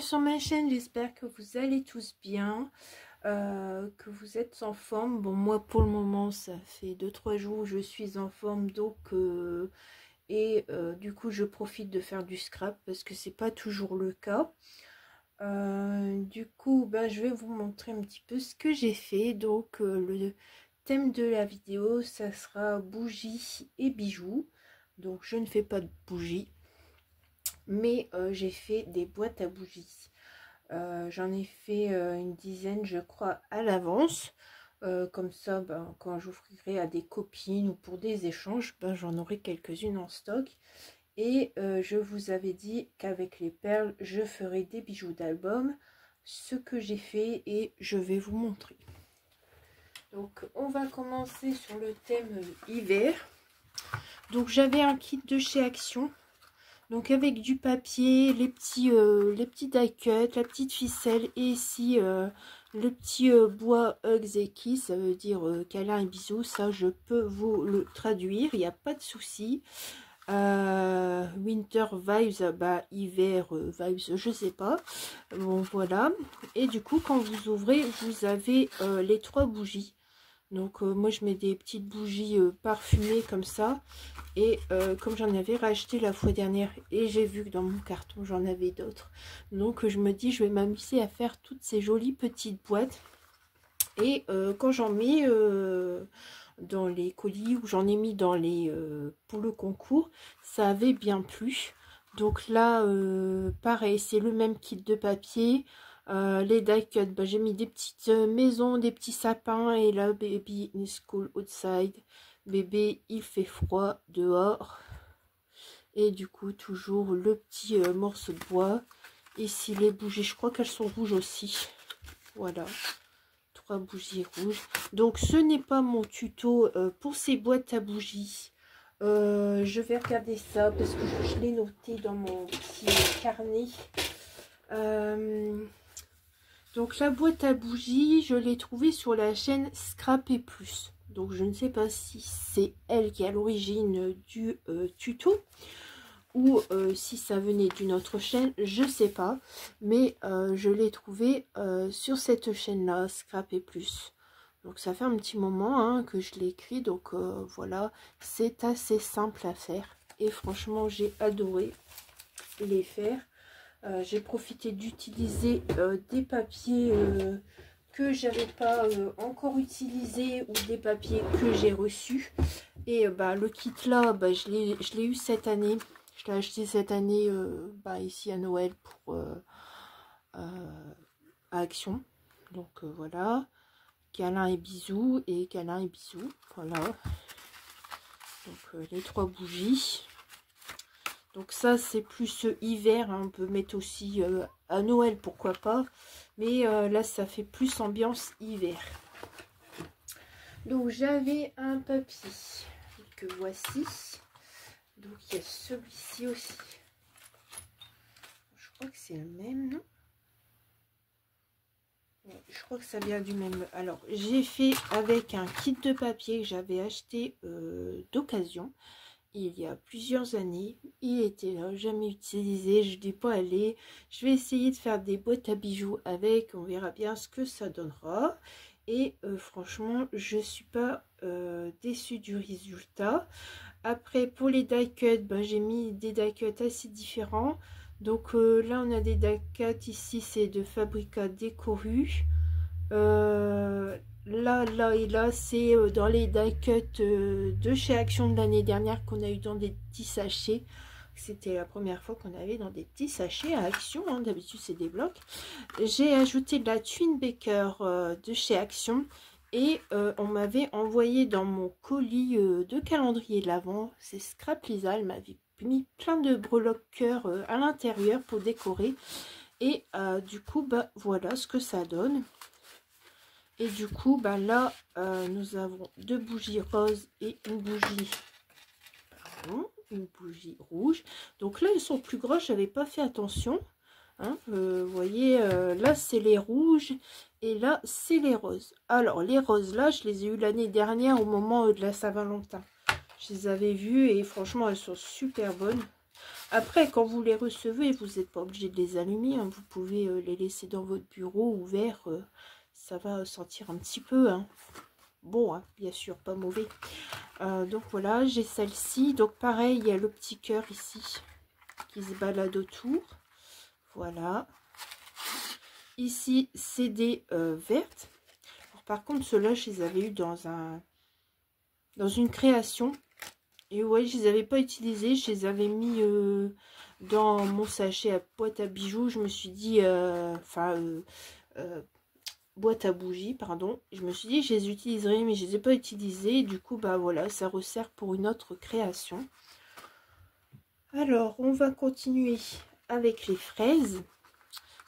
bienvenue sur ma chaîne, j'espère que vous allez tous bien, que vous êtes en forme. Bon, moi pour le moment ça fait 2-3 jours où je suis en forme, donc du coup je profite de faire du scrap parce que c'est pas toujours le cas. Du coup je vais vous montrer un petit peu ce que j'ai fait. Donc le thème de la vidéo ça sera bougies et bijoux. Donc je ne fais pas de bougies, mais j'ai fait des boîtes à bougies. J'en ai fait une dizaine je crois à l'avance, comme ça quand j'offrirai à des copines ou pour des échanges, j'en aurai quelques-unes en stock. Et je vous avais dit qu'avec les perles je ferai des bijoux d'album, ce que j'ai fait et je vais vous montrer. Donc on va commencer sur le thème hiver. Donc j'avais un kit de chez Action, donc avec du papier, les petits die cut, la petite ficelle et ici le petit bois Hugs et Kiss, ça veut dire câlin et bisous. Ça je peux vous le traduire, il n'y a pas de souci. Winter vibes, hiver vibes, je sais pas. Bon voilà. Et du coup quand vous ouvrez, vous avez les 3 bougies. Donc moi je mets des petites bougies parfumées comme ça. Et comme j'en avais racheté la fois dernière et j'ai vu que dans mon carton j'en avais d'autres, donc je me dis je vais m'amuser à faire toutes ces jolies petites boîtes. Et quand j'en mets dans les colis ou j'en ai mis dans les pour le concours, ça avait bien plu. Donc là pareil, c'est le même kit de papier. Les die cut, j'ai mis des petites maisons, des petits sapins. Et là baby in school outside, bébé il fait froid dehors. Et du coup toujours le petit morceau de bois. Ici les bougies, je crois qu'elles sont rouges aussi. Voilà, 3 bougies rouges. Donc ce n'est pas mon tuto pour ces boîtes à bougies. Je vais regarder ça parce que je l'ai noté dans mon petit carnet. Donc la boîte à bougies, je l'ai trouvée sur la chaîne Scrap et Plus. Donc je ne sais pas si c'est elle qui est à l'origine du tuto ou si ça venait d'une autre chaîne, je sais pas. Mais je l'ai trouvée sur cette chaîne là, Scrap et Plus. Donc ça fait un petit moment que je l'ai écrit, donc voilà, c'est assez simple à faire. Et franchement j'ai adoré les faire. J'ai profité d'utiliser des papiers que j'avais pas encore utilisés ou des papiers que j'ai reçus. Et le kit là, je l'ai eu cette année. Je l'ai acheté cette année ici à Noël pour à Action. Donc voilà, câlin et bisous et câlin et bisous. Voilà. Donc les 3 bougies. Donc ça c'est plus hiver, on peut mettre aussi à Noël pourquoi pas, mais là ça fait plus ambiance hiver. Donc j'avais un papier que voici, donc il y a celui-ci aussi, je crois que c'est le même, non? Je crois que ça vient du même. Alors j'ai fait avec un kit de papier que j'avais acheté d'occasion il y a plusieurs années. Il était là, jamais utilisé, je dis pas aller. Je vais essayer de faire des boîtes à bijoux avec, on verra bien ce que ça donnera. Et franchement je suis pas déçue du résultat. Après pour les die cut, j'ai mis des die cut assez différents. Donc là on a des die cut, ici c'est de Fabrica Décoru. Là et là c'est dans les die cut de chez Action de l'année dernière qu'on a eu dans des petits sachets. C'était la première fois qu'on avait dans des petits sachets à Action, d'habitude c'est des blocs. J'ai ajouté de la Twin Baker de chez Action et on m'avait envoyé dans mon colis de calendrier de l'Avent, c'est Scrap Lisa, elle m'avait mis plein de breloques cœur à l'intérieur pour décorer. Et du coup voilà ce que ça donne. Et du coup, là, nous avons 2 bougies roses et une bougie rouge. Donc là, ils sont plus gros, j'avais pas fait attention. Vous voyez, là, c'est les rouges et là, c'est les roses. Alors, les roses, là, je les ai eu l'année dernière au moment de la Saint-Valentin. Je les avais vues et franchement, elles sont super bonnes. Après, quand vous les recevez, vous n'êtes pas obligé de les allumer, hein. Vous pouvez les laisser dans votre bureau ouvert, ça va sentir un petit peu, hein. Bon, hein, bien sûr, pas mauvais. Donc voilà, j'ai celle-ci. Donc pareil, il y a le petit cœur ici qui se balade autour. Voilà. Ici, c'est des vertes. Alors, par contre, ceux-là, je les avais eu dans une création. Et ouais, je les avais pas utilisés. Je les avais mis dans mon sachet à boîte à bijoux. Je me suis dit... boîte à bougies, pardon. Je me suis dit, je les utiliserai, mais je les ai pas utilisés. Du coup, bah voilà, ça resserre pour une autre création. Alors, on va continuer avec les fraises.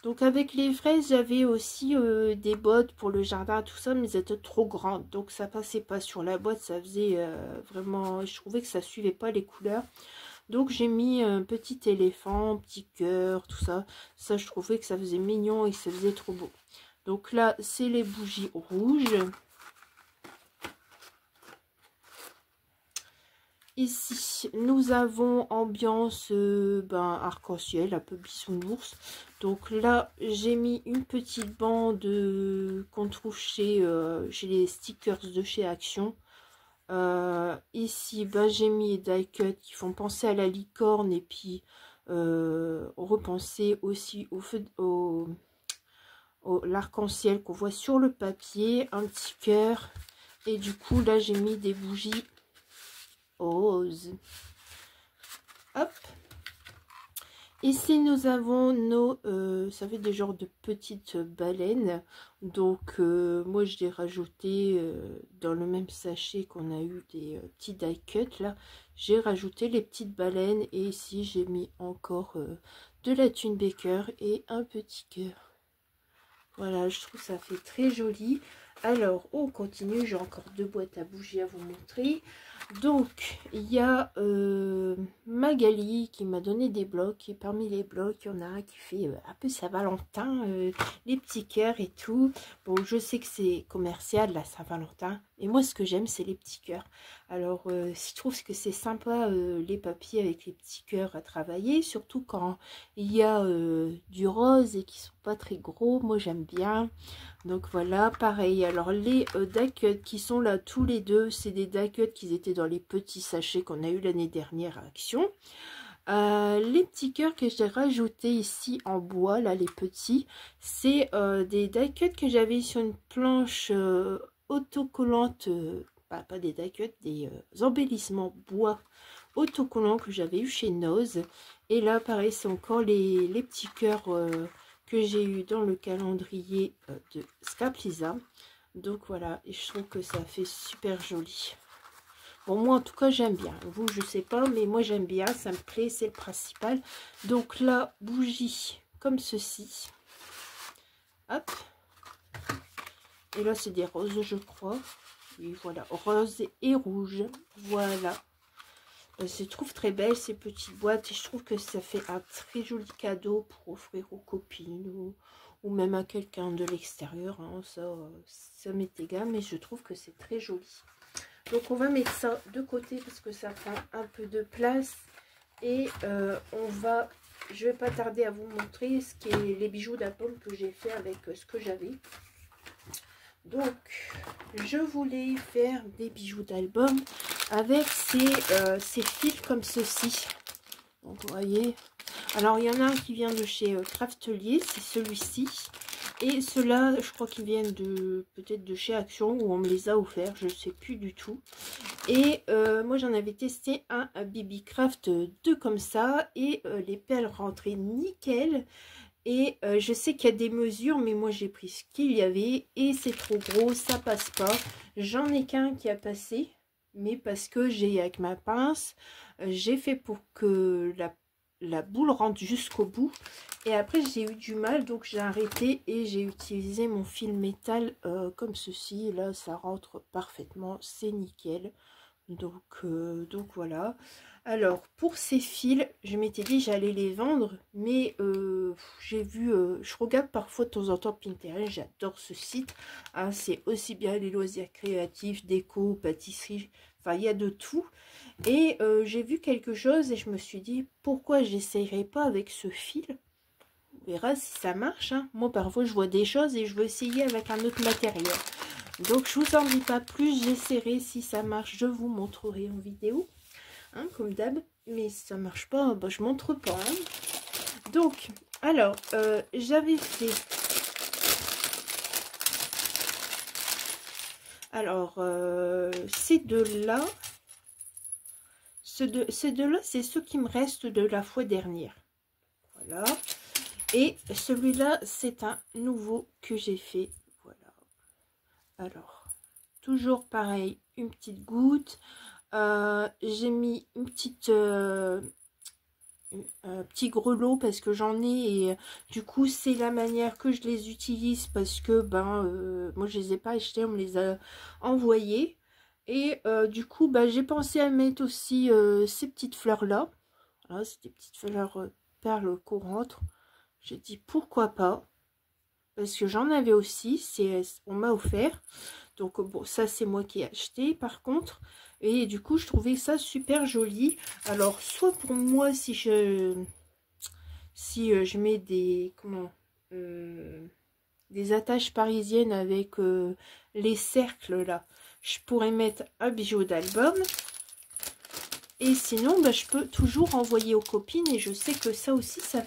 Donc avec les fraises, j'avais aussi des bottes pour le jardin, tout ça, mais elles étaient trop grandes. Donc ça passait pas sur la boîte, ça faisait vraiment... Je trouvais que ça suivait pas les couleurs. Donc j'ai mis un petit éléphant, petit cœur, tout ça. Ça, je trouvais que ça faisait mignon et ça faisait trop beau. Donc là, c'est les bougies rouges. Ici, nous avons ambiance arc-en-ciel, un peu bisounours. Donc là, j'ai mis une petite bande qu'on trouve chez les stickers de chez Action. Ici, j'ai mis des die cuts qui font penser à la licorne et puis repenser aussi l'arc-en-ciel qu'on voit sur le papier, un petit cœur. Et du coup, là, j'ai mis des bougies roses. Hop. Ici, nous avons nos... ça fait des genres de petites baleines. Donc, moi, je l'ai rajouté dans le même sachet qu'on a eu des petits die cuts. Là, j'ai rajouté les petites baleines. Et ici, j'ai mis encore de la Thune Baker et un petit cœur. Voilà, je trouve ça fait très joli. Alors, on continue. J'ai encore deux boîtes à bougies à vous montrer. Donc, il y a Magali qui m'a donné des blocs. Et parmi les blocs, il y en a un qui fait un peu Saint-Valentin, les petits cœurs et tout. Bon, je sais que c'est commercial, la Saint-Valentin. Et moi, ce que j'aime, c'est les petits cœurs. Alors, je trouve que c'est sympa, les papiers avec les petits cœurs à travailler. Surtout quand il y a du rose et qui sont pas très gros. Moi, j'aime bien. Donc voilà, pareil. Alors les die cuts qui sont là tous les deux, c'est des die cuts qui étaient dans les petits sachets qu'on a eu l'année dernière à Action. Les petits cœurs que j'ai rajoutés ici en bois, là les petits, c'est des die cuts que j'avais sur une planche autocollante, pas des die cuts, des embellissements bois autocollants que j'avais eu chez Nose. Et là pareil, c'est encore les petits cœurs que j'ai eu dans le calendrier de Scrap Lisa. Donc voilà, et je trouve que ça fait super joli. Bon, moi en tout cas j'aime bien. Vous, je sais pas, mais moi j'aime bien, ça me plaît, c'est le principal. Donc la bougie comme ceci. Hop. Et là c'est des roses, je crois. Oui, voilà, rose et rouge. Voilà. Je trouve très belle ces petites boîtes et je trouve que ça fait un très joli cadeau pour offrir aux copines ou même à quelqu'un de l'extérieur, hein. Ça m'est égal, mais je trouve que c'est très joli. Donc on va mettre ça de côté parce que ça prend un peu de place et je vais pas tarder à vous montrer ce qui est les bijoux d'album que j'ai fait avec ce que j'avais. Donc je voulais faire des bijoux d'album avec ces fils comme ceci. Donc vous voyez, alors il y en a un qui vient de chez Craftelier, c'est celui-ci, et ceux-là je crois qu'ils viennent peut-être de chez Action où on me les a offerts, je ne sais plus du tout. Et moi j'en avais testé un à BB Craft, deux comme ça, et les perles rentraient nickel. Et je sais qu'il y a des mesures, mais moi j'ai pris ce qu'il y avait et c'est trop gros, ça passe pas. J'en ai qu'un qui a passé, mais parce que j'ai, avec ma pince, j'ai fait pour que la boule rentre jusqu'au bout. Et après j'ai eu du mal, donc j'ai arrêté et j'ai utilisé mon fil métal comme ceci. Là ça rentre parfaitement, c'est nickel. Donc voilà. Alors pour ces fils, je m'étais dit j'allais les vendre, mais j'ai vu, je regarde parfois de temps en temps Pinterest, j'adore ce site, hein, c'est aussi bien les loisirs créatifs, déco, pâtisserie, Enfin, il y a de tout. Et j'ai vu quelque chose et je me suis dit, pourquoi j'essayerai pas avec ce fil? On verra si ça marche. Hein. Moi, parfois, je vois des choses et je veux essayer avec un autre matériel. Donc, je vous en dis pas plus. J'essaierai. Si ça marche, je vous montrerai en vidéo. Hein, comme d'hab. Mais si ça marche pas, bah, je montre pas. Hein. Donc, alors, j'avais fait... Alors, ces deux-là... Ces deux-là, c'est ceux qui me restent de la fois dernière. Voilà. Et celui-là, c'est un nouveau que j'ai fait. Voilà. Alors, toujours pareil, une petite goutte. J'ai mis une petite... petit grelot parce que j'en ai et du coup c'est la manière que je les utilise parce que moi je les ai pas achetés, on me les a envoyés et du coup j'ai pensé à mettre aussi ces petites fleurs là. Voilà, c'est des petites fleurs perles courantes. J'ai dit pourquoi pas parce que j'en avais aussi, on m'a offert. Donc bon, ça c'est moi qui ai acheté par contre. Et du coup je trouvais ça super joli. Alors soit pour moi si je mets des des attaches parisiennes avec les cercles là, je pourrais mettre un bijou d'album. Et sinon je peux toujours envoyer aux copines et je sais que ça aussi ça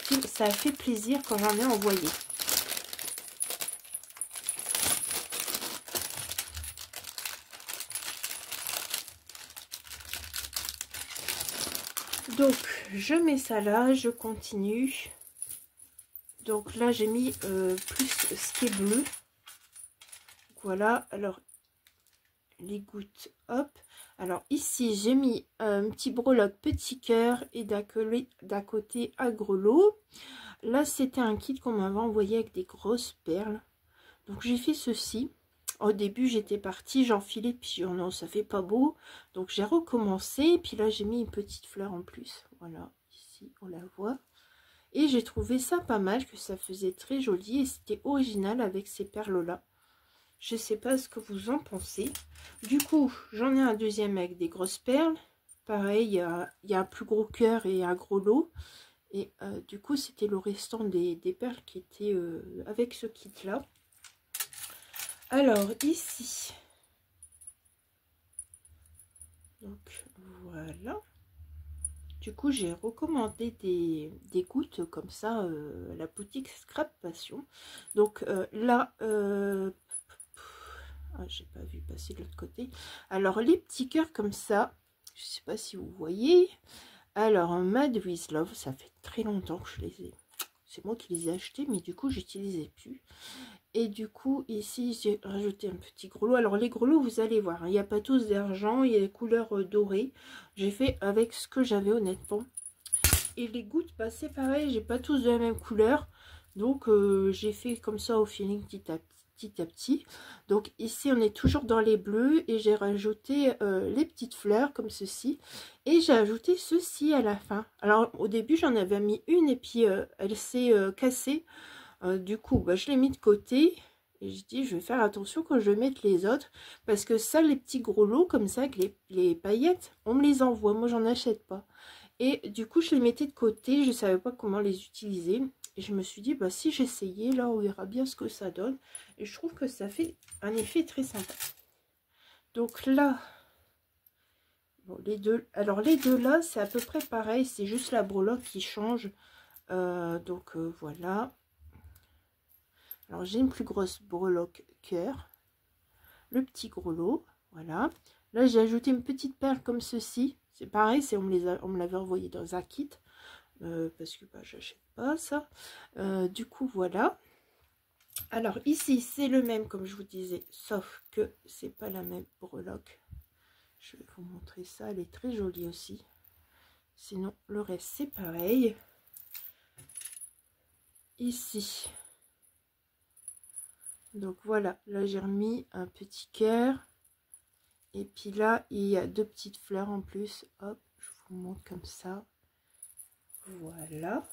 a fait plaisir quand j'en ai envoyé. Donc, je mets ça là, je continue. Donc là, j'ai mis plus ce qui est bleu. Voilà, alors, les gouttes, hop. Alors ici, j'ai mis un petit breloque petit cœur et d'un côté un grelot. Là, c'était un kit qu'on m'avait envoyé avec des grosses perles. Donc, j'ai fait ceci. Au début, j'étais partie, j'enfilais, puis oh non, ça fait pas beau. Donc, j'ai recommencé. Puis là, j'ai mis une petite fleur en plus. Voilà, ici, on la voit. Et j'ai trouvé ça pas mal, que ça faisait très joli. Et c'était original avec ces perles-là. Je sais pas ce que vous en pensez. Du coup, j'en ai un deuxième avec des grosses perles. Pareil, il y a un plus gros cœur et un gros lot. Et du coup, c'était le restant des perles qui étaient avec ce kit-là. Alors, ici, donc voilà. Du coup, j'ai recommandé des gouttes comme ça à la boutique Scrap Passion. Donc là, j'ai pas vu passer de l'autre côté. Alors, les petits cœurs comme ça, je sais pas si vous voyez. Alors, Mad with Love, ça fait très longtemps que je les ai. C'est moi qui les ai achetés, mais du coup, j'utilisais plus. Et du coup, ici, j'ai rajouté un petit grelot. Alors, les grelots, vous allez voir, hein, il n'y a pas tous d'argent, il y a des couleurs dorées. J'ai fait avec ce que j'avais, honnêtement. Et les gouttes, c'est pareil, j'ai pas tous de la même couleur. Donc, j'ai fait comme ça au feeling petit à petit. Donc, ici, on est toujours dans les bleus. Et j'ai rajouté les petites fleurs comme ceci. Et j'ai ajouté ceci à la fin. Alors, au début, j'en avais mis une et puis elle s'est cassée. Du coup, je l'ai mis de côté et je dis je vais faire attention quand je vais mettre les autres parce que ça, les petits gros lots comme ça avec les paillettes, on me les envoie, moi j'en achète pas. Et du coup, je les mettais de côté, je savais pas comment les utiliser et je me suis dit si j'essayais, là on verra bien ce que ça donne. Et je trouve que ça fait un effet très sympa. Donc là, bon, les deux là, c'est à peu près pareil, c'est juste la breloque qui change. Voilà. Alors, j'ai une plus grosse breloque cœur. Le petit grelot. Voilà. Là, j'ai ajouté une petite perle comme ceci. C'est pareil, on me l'avait envoyé dans un kit. Parce que j'achète pas ça. Du coup, voilà. Alors, ici, c'est le même, comme je vous disais. Sauf que c'est pas la même breloque. Je vais vous montrer ça. Elle est très jolie aussi. Sinon, le reste, c'est pareil. Ici. Donc voilà, là j'ai remis un petit cœur. Et puis là, il y a deux petites fleurs en plus. Hop, je vous montre comme ça. Voilà.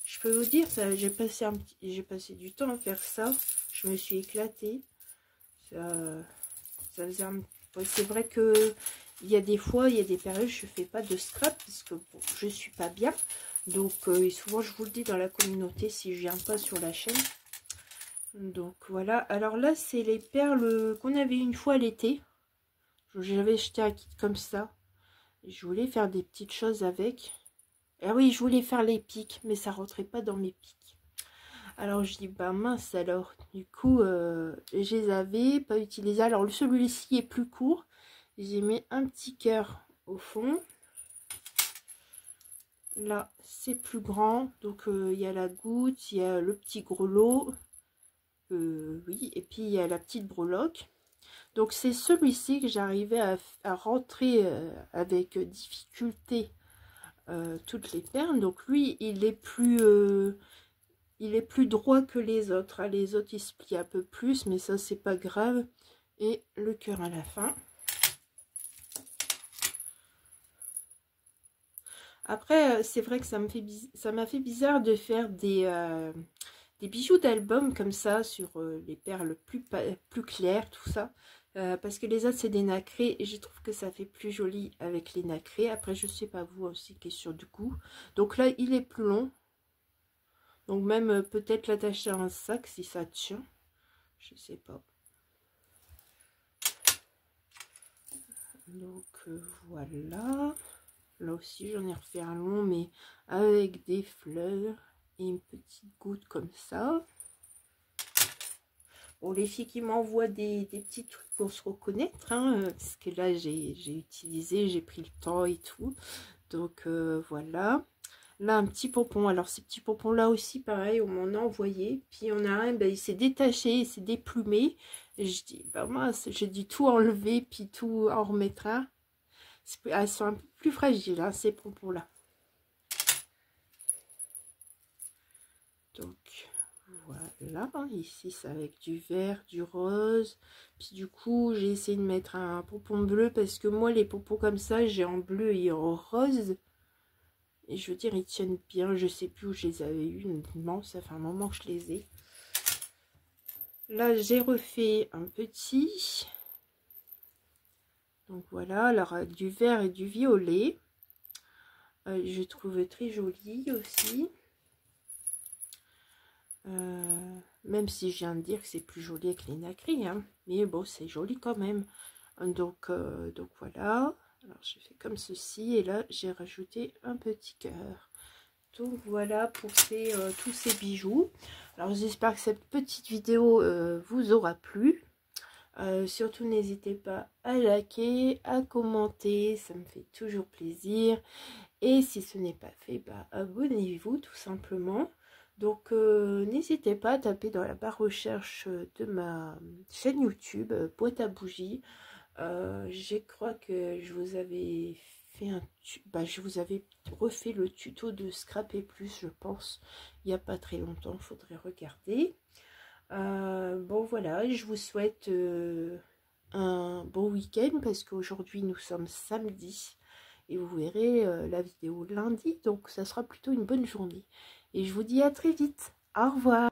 Je peux vous dire, j'ai passé du temps à faire ça. Je me suis éclatée. Ça faisait Ouais, c'est vrai que il y a des fois, il y a des périodes, je fais pas de scrap parce que bon, je suis pas bien. Donc, souvent, je vous le dis dans la communauté si je viens pas sur la chaîne. Donc, voilà. Alors là, c'est les perles qu'on avait une fois l'été. J'avais acheté un kit comme ça. Je voulais faire des petites choses avec. Ah oui, je voulais faire les pics, mais ça rentrait pas dans mes pics. Alors, je dis, bah mince alors. Du coup, je les avais pas utilisés. Alors, celui-ci est plus court. J'ai mis un petit cœur au fond. Là, c'est plus grand. Donc, il y a la goutte, il y a le petit grelot. Oui, et puis il y a la petite breloque. Donc, c'est celui-ci que j'arrivais à rentrer avec difficulté toutes les perles. Donc, lui, il est plus droit que les autres. Les autres, ils se plient un peu plus, mais ça, c'est pas grave. Et le cœur à la fin. Après, c'est vrai que ça m'a fait bizarre de faire des bijoux d'album comme ça sur les perles plus claires, tout ça. Parce que les autres, c'est des nacrés et je trouve que ça fait plus joli avec les nacrés. Après, je sais pas vous aussi, question du goût. Donc là, il est plus long. Donc même peut-être l'attacher à un sac si ça tient. Je sais pas. Donc voilà. Là aussi, j'en ai refait un long, mais avec des fleurs et une petite goutte comme ça. Bon, les filles qui m'envoient des petits trucs pour se reconnaître, hein, parce que là, j'ai utilisé, j'ai pris le temps et tout. Donc, voilà. Là, un petit pompon. Alors, ces petits pompons-là aussi, pareil, on m'en a envoyé. Puis, il y en a un, ben, il s'est détaché, il s'est déplumé. Et je dis, bah mince, j'ai dû tout enlever, puis tout en remettre un. Elles sont un peu plus fragiles, hein, ces pompons-là. Donc, voilà. Ici, c'est avec du vert, du rose. Puis, du coup, j'ai essayé de mettre un pompon bleu parce que moi, les pompons comme ça, j'ai en bleu et en rose. Et je veux dire, ils tiennent bien. Je sais plus où je les avais eus. Non, ça fait un moment que je les ai. Là, j'ai refait un petit. Donc, voilà. Alors, du vert et du violet. Je trouve très joli aussi. Même si je viens de dire que c'est plus joli avec les nacris. Hein. Mais bon, c'est joli quand même. Donc voilà. Alors, j'ai fait comme ceci. Et là, j'ai rajouté un petit cœur. Donc voilà pour tous ces bijoux. Alors j'espère que cette petite vidéo vous aura plu. Surtout n'hésitez pas à liker, à commenter, ça me fait toujours plaisir. Et si ce n'est pas fait, bah, abonnez-vous tout simplement. Donc n'hésitez pas à taper dans la barre recherche de ma chaîne YouTube, boîte à bougies. Je crois que je vous avais je vous avais refait le tuto de Scraper Plus, je pense, il n'y a pas très longtemps, il faudrait regarder. Bon voilà, je vous souhaite un bon week-end parce qu'aujourd'hui nous sommes samedi et vous verrez la vidéo lundi, donc ça sera plutôt une bonne journée. Et je vous dis à très vite, au revoir.